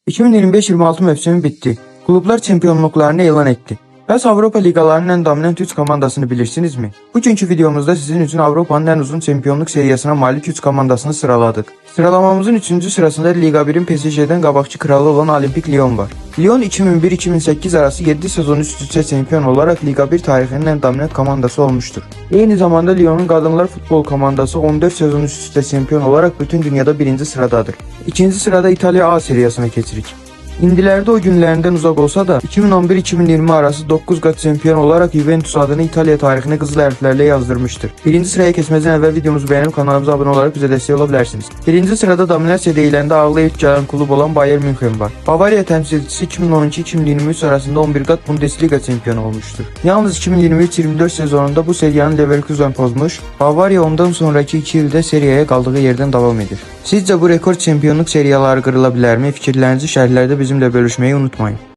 2025-26 mövsümü bitti. Klublar çempionluklarını elan etti. Bəs Avropa liqalarının ən dominant 3 komandasını bilirsinizmi? Bugünkü videomuzda sizin üçün Avropanın ən uzun çempionluq seriyasına malik 3 komandasını sıraladık. Sıralamamızın 3-cü sırasında Liga 1'in PSJ'dən qabaqçı kralı olan Olimpik Lyon var. Lyon 2001-2008 arası 7 sezon üst-üstə çempion olaraq Liga 1 tarixinin ən dominant komandası olmuştur. Eyni zamanda Lyon'un qadınlar futbol komandası 14 sezon üst-üstə çempion olaraq bütün dünyada birinci sıradadır. İkinci sırada İtalya A seriyasına keçirik. İndilerde o günlərindən uzaq olsa da 2011-2020 arası 9 qat çempion olaraq Juventus adını İtalya tarixinə qızıl hərflərlə yazdırmışdır. Birinci sıraya keçməzdən əvvəl videomuzu bəyənib kanalımıza abunə olaraq bizə dəstək ola bilərsiniz. Birinci sırada dominasiya deyiləndə ağla ilk gələn klub olan Bayern München var. Bavariya təmsilçisi 2012-2023 arasında 11 qat Bundesliga çempionu olmuşdur. Yalnız 2023-24 sezonunda bu seriyanı Leverkusen pozmuş, Bavariya ondan sonraki 2 ildə seriyaya qaldığı yerdən davam edir. Sizcə bu rekord çempionluq seriyaları qırıla bilərmi? Fikirlərinizi şərhlərdə bizimlə bölüşməyi unutmayın.